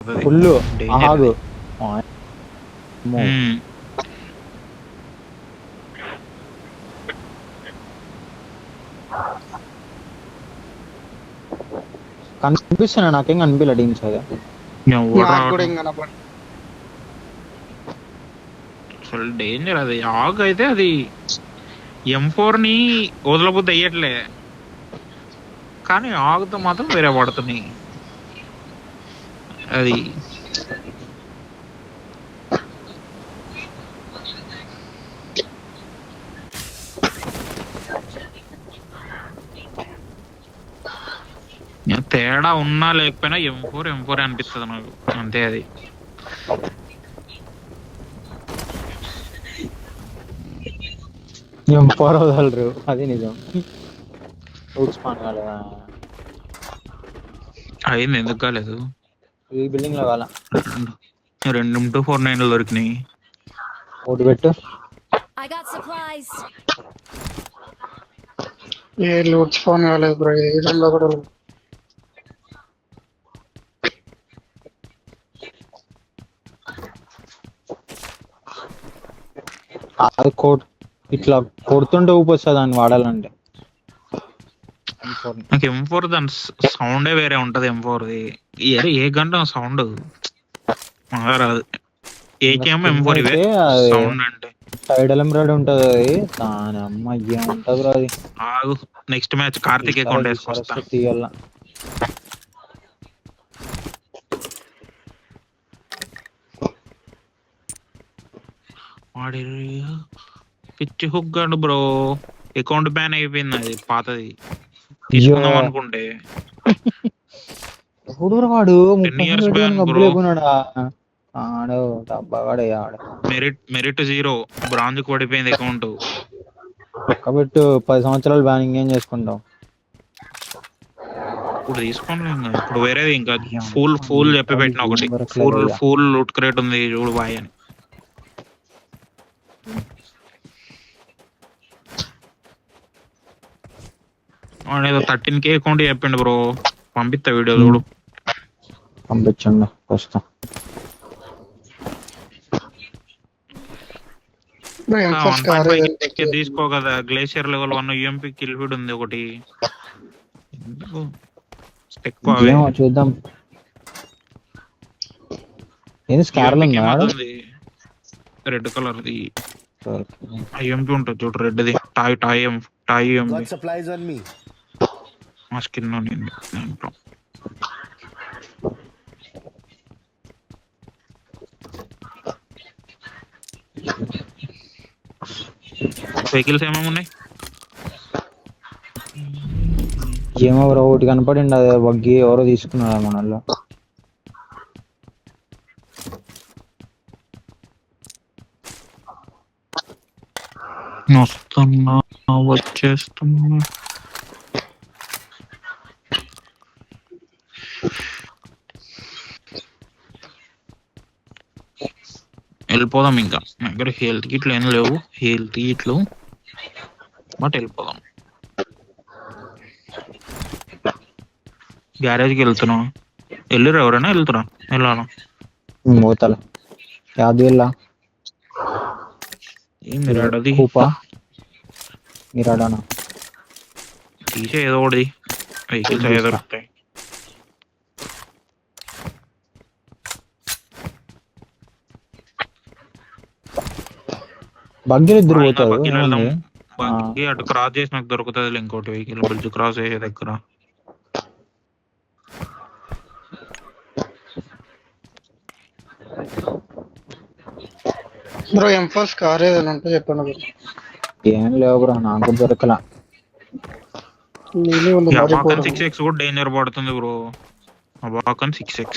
Full ఆగు కనిపిస్తున్నా నాకేం కనిపించలే టీమ్స్ అదే అసలు డేంజర్ అది ఆగ్ అయితే అది M4 ని వదలబుద్ధి అయ్యట్లే కానీ ఆగుతో మాత్రం వేరే పడుతున్నాయి అది తేడా ఉన్నా లేకపోయినా M4 అనిపిస్తుంది నాకు అంతే అది M4 వదలరు అది నిజం అయింది ఎందుకు కాలేదు ఈ బిల్డింగ్ లో కాల 2 M249 దొరికినాయి ఓటు పెట్టు ఏ లూట్స్ ఫోన్ కాలేదు బ్రో ఏ రూమ్ లో కూడా అది ఇట్లా కొడుతుంటే ఊపొస్తుంది దాన్ని వాడాలంటే నాకు M4 దాని సౌండే వేరే ఉంటది M4ది ఏ గంట సౌండ్ రాదు ఏకేమో M4 ఇవే సౌండ్ అంటే సైడ్ ఎలిమినేట్ ఉంటది అది దాని అమ్మ ఏముంటది అది ఆగు నెక్స్ట్ మ్యాచ్ కార్తిక్ అకౌంట్ వేసుకొస్తా తీయాల వాడి పిచ్చి హుగ్గాడు బ్రో అకౌంట్ బ్యాన్ అయిపోయింది అది పాతది తీసుకుందాం అనుకుంటే ఎప్పుడు వాడు 10 years ban bro merit 0 bronze కు పడిపోయింది అకౌంట్ కాబట్టి 10 సంవత్సరాలు బ్యాన్ ఇంకేం చేసుకుంటాం ఇప్పుడు తీసుకోండి ఇప్పుడు వేరేది ఇంకా ఫుల్ చెప్పి పెట్టిన ఒకటి ఫుల్ లూట్ క్రేట్ ఉంది చూడు బాయ్ అని ఏదో 13K అకౌంట్ చెప్పిండు బ్రో పంపిస్తా వీడియో చూడు పంపించండి వస్తా తీసుకో కదా glacier level 1 UMP kill feed ఉంది ఒకటి చూద్దాం రెడ్ కలర్ ది UMP ఉంటుంది చూడు రెడ్ ది టాయ్ మా స్కిన్ దాంట్లో వెహికల్స్ ఏమేమి ఉన్నాయి ఏమో బ్రో ఒకటి కనపడింది అదే బగ్గి ఎవరో తీసుకున్నారు మనల్లో వస్తున్నా వచ్చేస్తున్నా వెళ్ళిపోదాం ఇంకా దగ్గర హెల్త్ కిట్లు ఏం లేవు హెల్త్ కిట్లు బట్ వెళ్ళిపోదాం గ్యారేజ్కి వెళ్తున్నా వెళ్ళిరా ఎవరైనా వెళ్తురా వెళ్ళాలా పోతాల యాది వెళ్ళా మిరాడది మిరాడానా తీసే ఏదో ఒకటి వెహికల్స్ అయ్యే దొరుకుతాయి బగ్గి ఇద్దరు పోతారు బగ్గి అటు క్రాస్ చేసి నాకు దొరుకుతుంది ఇంకోటి వెహికల్ బ్రిడ్జ్ క్రాస్ అయ్యే దగ్గర బ్రో M4 కార్ ఏదైనా ఉంటే చెప్పండి ఏం లేవు బ్రో నాకు దొరకలా 6x కూడా డేంజర్ పడుతుంది బ్రో అబాకన్ 6x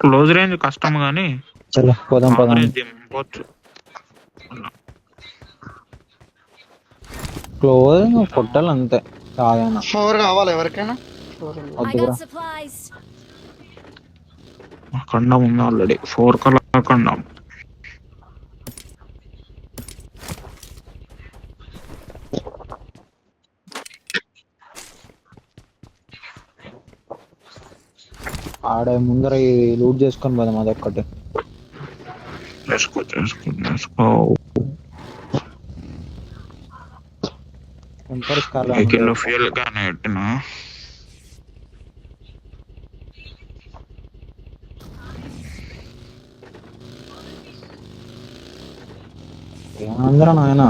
క్లోజ్ రేంజ్ కష్టం గానీ పోదాం క్లోజ్ కొట్టాలి అంతే కాదైనా 4 కావాలి ఎవరికైనా ఖండం ఉంది ఆల్రెడీ 4 కలర్ ఖండం ఆడ ముందర ఈ లూట్ చేసుకొని పోదాం అదొక్కటి. చేసుకో. టెంపర్ స్కార్ వెహికల్ ఫ్యూయల్ గానే పెట్టినా. ఏమందరూ నాయన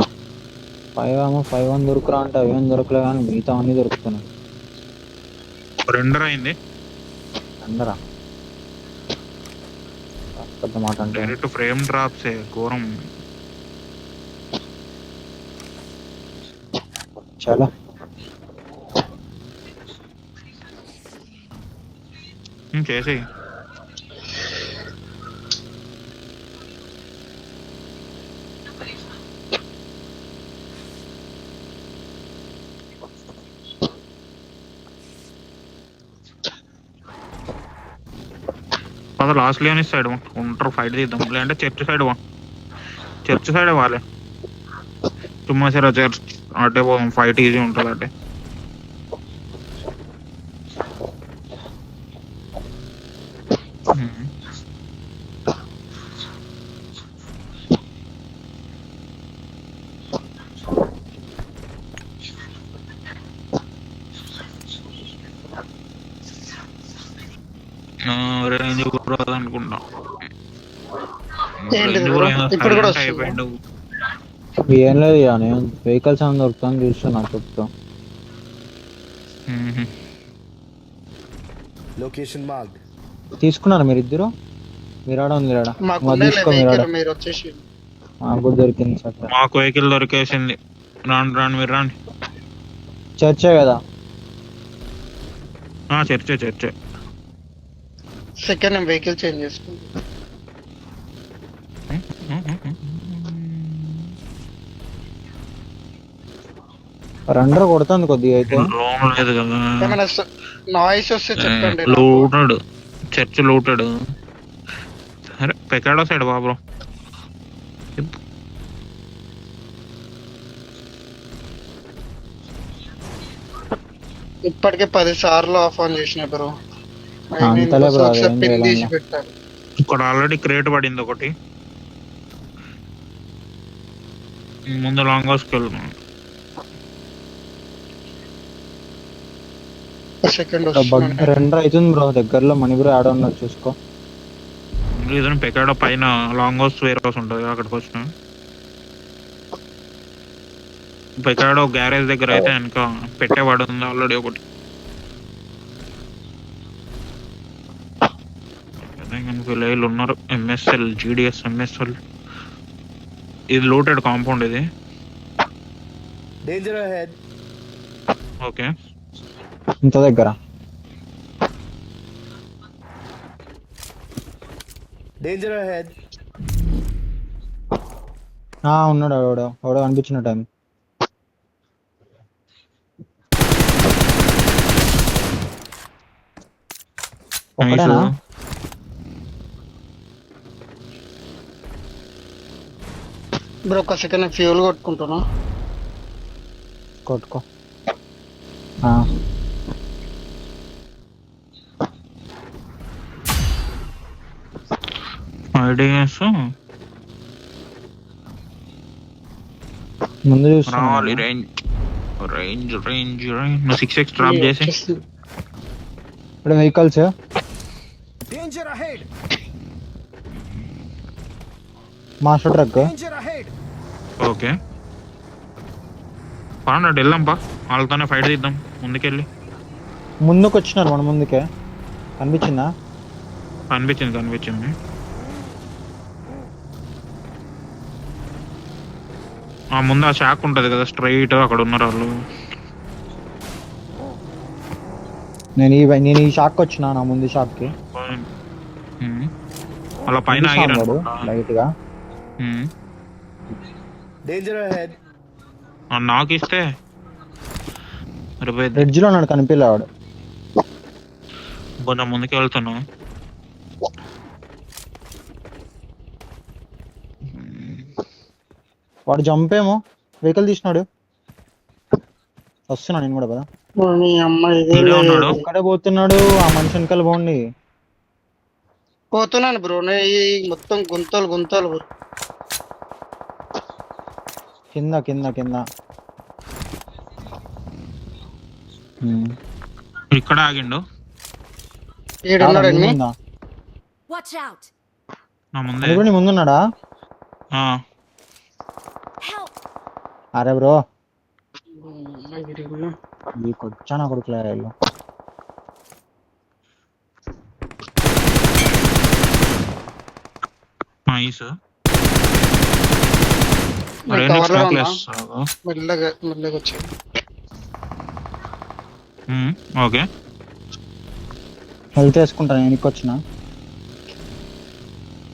5 దొరుకురా అంటే అవేం దొరకలే కానీ మిగతా అన్ని దొరుకుతున్నాయి. రెండర్ అయింది. అందరా పెద్ద మాట అంటే డైరెక్ట్ ఫ్రేమ్ డ్రాప్స్ ఘోరం. చాలా చేసి లాస్ట్ లేని సైడ్ ఉంటారు ఫైట్ తీద్దాం. లేదంటే చర్చ్ సైడ్ వాళ్ళే తుమ్మసిరా చర్చ్ అటే పోదాం. ఫైట్ ఈజీ ఉంటుంది అటే. రేంజ్ అనుకుంటా. ఇప్పుడు కూడా వస్తుందా? అయిపోయిండు. ఏం లేదు ఇక నేను వెహికల్స్ ఏమైనా దొరుకుతాను చూస్తున్నా చుట్టూ. Location marked. తీసుకున్నారు మీరు ఇద్దరు? మీరాడ ఉంది రాడా మాకు మాకు ఉండేలే తీసుకో వెహికల్, మీరాడ. మీరు వచ్చేసి మాకు కూడా దొరికింది సార్. మాకు వెహికల్ దొరికేసింది. రాండి మీరు రాండి. చర్చే కదా. చర్చే. సెకండ్ నేను వెహికల్ చేంజ్ చేసుకుంటాను. రెండర్ కొడుతుంది కొద్దిగా అయితే. లోన్ లేదు కదా. ఏమైనా నాయిస్ వస్తే చెప్పండి. Looted church looted. సరే పెకాడో సైడ్ బాబు. ఇప్పటికే 10 సార్లు ఆఫ్ ఆన్ చేసిన బ్రో. అంతలే బ్రో, ఒకసారి అదేం పిన్ తీసి చేయాలన్నా. పెట్టాలి. ఇక్కడ ఆల్రెడీ క్రేట్ పడింది ఒకటి. ముందు లాంగ్ హౌస్కి వెళ్తున్నాను. సెకండ్ రెండర్ అవుతుంది బ్రో. దగ్గరలో మణిపురం ఆడ ఉన్నారు చూసుకో. రీజన్ పెకాడో పైన లాంగ్ హౌస్ వేర్ హౌస్ ఉంటుంది అక్కడికి వచ్చిన. పెకాడో గ్యారేజ్ దగ్గర అయితే వెనక పెట్టేవాడు ఉంది ఆల్రెడీ ఒకటి. వీళ్ళు ఉన్నారు. MSL GDS MSL. ఇది లూటెడ్ కాంపౌండ్ ఇది. Danger ahead. ఓకే ఇంత దగ్గర Danger ahead. ఉన్నాడు ఎవడో అనిపించిన టైం. ఒకటేనా? బ్రో ఒక సెకండ్ ఫ్యూల్ కొట్టుకుంటున్నా. కొట్టుకో. ఐడియాస్ ముందు రావాలి. చూస్తున్నా. రేంజ్ 6x డ్రాప్ చేసి ఇప్పుడు vehicles Danger ahead. Master truck. Danger ahead. Okay పాడు వెళ్దాంపా. వాళ్ళతోనే ఫైట్ తీద్దాం ముందుకెళ్ళి. ముందుకు వచ్చినారు మన ముందుకే. కనిపించిందా? కనిపించింది. ఆ ముందు ఆ షాక్ ఉంటది కదా స్ట్రైట్, అక్కడ ఉన్నారు వాళ్ళు. నేను ఈ షాక్ వచ్చిన నా ముందు షాక్ కి. అలా పైన ఆగిరాడు లైట్ గా. Danger ahead. నాకు ఇస్తే రెడ్జ్ లో ఉన్నాడు కనిపించలేవాడు. కొంచెం ముందుకు వెళ్తున్నా. వాడు జంపేమో వెహికల్ తీసినాడు. వస్తున్నా నేను కూడా కదా. మీ అమ్మాయి ఈడే ఉన్నాడు. ఒక్కడే పోతున్నాడు. ఆ మనిషి వెనకాల పోండి. పోతున్నాను బ్రో, మొత్తం గుంతలు గుంతలు bro. కింద కింద కింద. ఉమ్. ఇక్కడ ఆగిండు ఈడున్నాడు నీ ఎనిమి. ముందా? Watch out! నా ముందే. అది కూడా నీ ముందున్నాడా? ఆ, Help! అరే బ్రో ఈడున్నా. వచ్చానా కొడుకులే వీళ్ళు. నైస్. నేను రెండు cover లో స్మోక్ ఉన్నా. లేస్తావు. మెల్లగా మెల్లగా వచ్చాడు. ఓకే. హెల్త్ వేసుకుంటాను నేను వచ్చిన.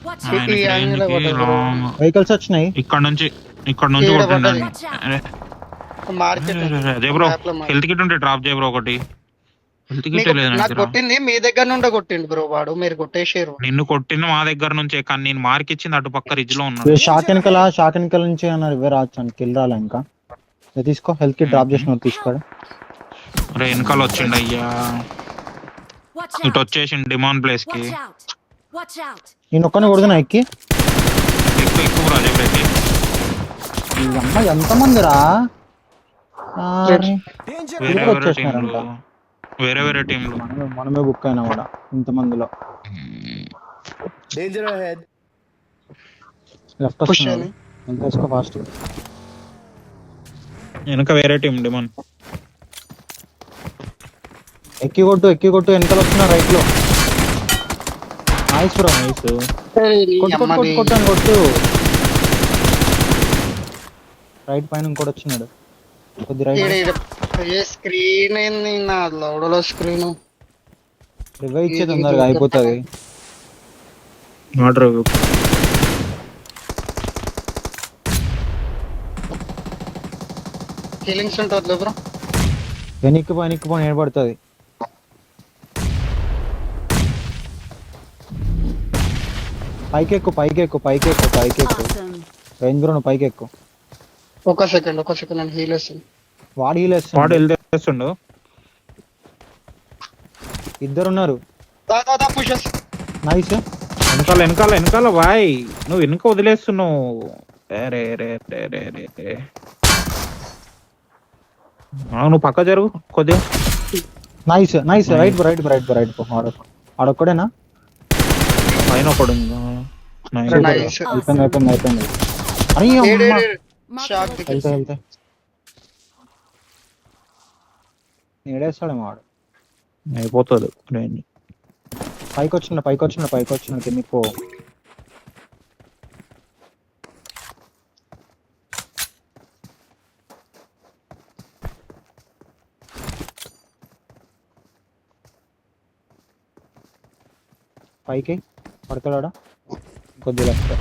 Watch ఈ out! ఆయనకి యాంగిల్ రేంజ్కి పడ్డది bro. లాంగ్. వెహికల్స్ వచ్చినాయి. ఇక్కడ నుంచి ఈడ కొట్టిండండి. Watch out! అరే మార్కెట్ అదే బ్రో, హెల్త్ కిట్ ఉంటే డ్రాప్ చేయ బ్రో ఒకటి. హెల్త్ కిట్ లేదు నా నాకు దగ్గర. కొట్టింది మీ దగ్గర నుండే కొట్టిండు బ్రో వాడు, మీరు కొట్టేసారు. నిన్ను కొట్టింది మా దగ్గర నుంచే, కానీ నేను మార్క్ ఇచ్చింది అటు పక్క రిజ్ లో ఉన్నాడు. షాక్ వెనకాల నుంచి అన్నారు ఇవే రావచ్చు కిల్ రాలే ఇంకా. ఇది తీసుకో హెల్త్ కి డ్రాప్ చేసిన తీసుకోడు. అరే వెనకాల వచ్చిండు అయ్యా. Watch ఇటు out! వచ్చేసిండు డిమాండ్ ప్లేస్ కి. Watch out! Watch out! నేను ఒక్కనే కొడుతున్నా ఎక్కి. ఎక్కువ ఎక్కువ బ్రో అదే బ్రేక్. ఈ అమ్మాయి ఎంతమందిరా? Danger వేరే ahead. వేరే వచ్చేసినారంట. టీంలు, వేరే టీంలు. మనమే బుక్ అయినా కూడా ఇంతమందిలో. Danger ahead. లెఫ్ట్ Push వస్తున్నాడు. అని. ఎంత వేసుకో ఫాస్ట్. వెనక వేరే టీం డిమాండ్. ఎక్కి కొట్టు వెనకాల వస్తున్నా రైట్ లో. Nice bro. నైస్. కొట్టు. రైట్ పైన ఇంకోటి వచ్చినాడు. కొద్ది రైట్ స్క్రీన్ ఏంది నా లోడలో స్క్రీన్. రివైవ్ ఇచ్చే తొందరగా అయిపోతుంది. ఆర్డర్ ఫీలింగ్స్ ఉంటుంది బ్రో. వెనక్కి ఏర్పడుతుంది. పైకి ఎక్కు. Awesome! రేంజ్ బ్రో నువ్వు పైకి ఎక్కు. ఒక సెకండ్ నేను హీల్ వేస్తాను. వాడు వాడు హీలేస్తాడు. వెళ్తేస్తుండు. ఇద్దరు ఉన్నారు. పుషెస్. నైస్. వెనకాల బాయ్, నువ్వు వెనుక వదిలేస్తున్నావు. రే రే రే రే రే రే. నువ్వు పక్క జరుగు కొద్దిగా. నైస్ రైట్ పో. ఆడొక్కడేనా? పైన ఒకడు Nice. అయిపోయింది. అరే అమ్మ. Mark Shark the దిక్కు. వెళ్తే నేడేస్తాడేమో వాడు. అయిపోతుంది రేంజ్. పైకి వచ్చిన కిందికి పో. పైకి పడతాడా? కొద్దిగా లెఫ్ట్.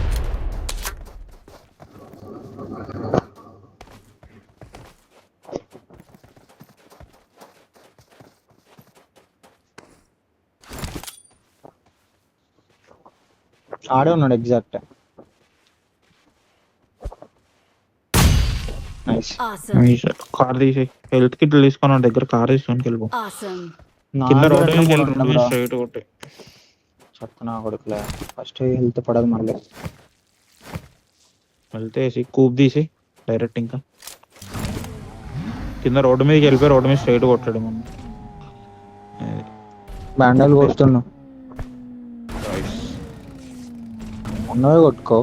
ఆడే ఉన్నాడు ఎగ్జాక్ట్. నైస్. Awesome! కార్ తీసి హెల్త్ కిట్ తీసుకున్న దగ్గర కార్ తీసుకొని వెళ్ళిపో. Awesome! కింద రోడ్ మీద వెళ్ళి స్ట్రైట్ కొట్టి. చెప్తున్నా కొడుకులే ఫస్ట్ హెల్త్ పడదు మళ్ళీ. వెళ్తే కూప్ తీసి డైరెక్ట్ ఇంకా కింద రోడ్డు మీదకి వెళ్ళిపోయి రోడ్డు మీద స్ట్రైట్ కొట్టాడు మనం. బ్యాండాలు కొడుతున్నా. ఉన్నవే కొట్టుకో.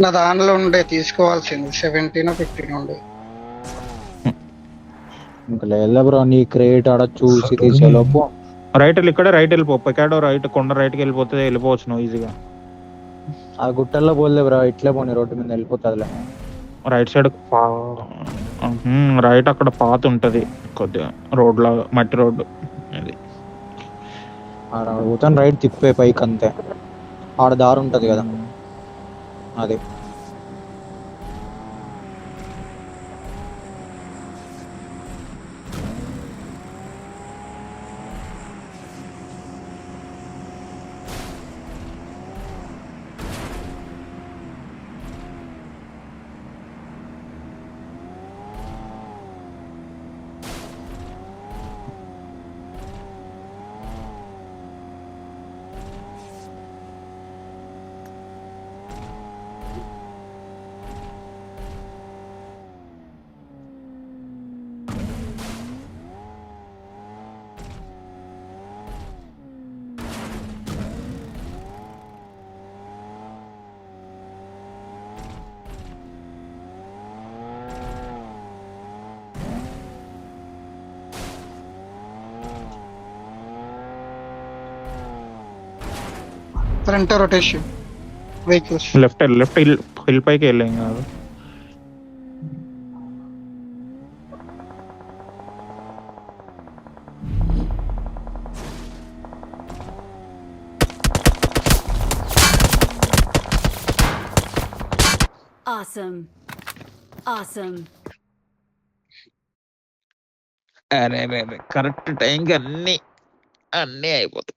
నా దానిలో ఉండే తీసుకోవాల్సింది 17 15 ఉండే. ఇంకా లేదా బ్రో నీ క్రియేట్ ఆడ చూసి తీసేలోపు రైట్ వెళ్ళి ఇక్కడ రైట్ వెళ్ళిపో. పెకాడో రైట్ కొండ రైట్కి వెళ్ళిపోతే వెళ్ళిపోవచ్చు నువ్వు ఈజీగా. ఆ గుట్టల్లో పోలే బ్రో ఇట్లే పోనీ రోడ్డు మీద వెళ్ళిపోతుందిలే. రైట్ సైడ్ రైట్ అక్కడ పాత ఉంటది కొద్దిగా రోడ్ లాగా మట్టి రోడ్డు అది. పోతాను రైట్ తిప్పే పైకి అంతే. ఆడ దారి ఉంటది కదా అది. Front rotation vehicles. Left hill పైకి వెళ్ళాం కాదు. Awesome. Awesome. అరే కరెక్ట్ టైంకి అన్నీ అయిపోతాయి.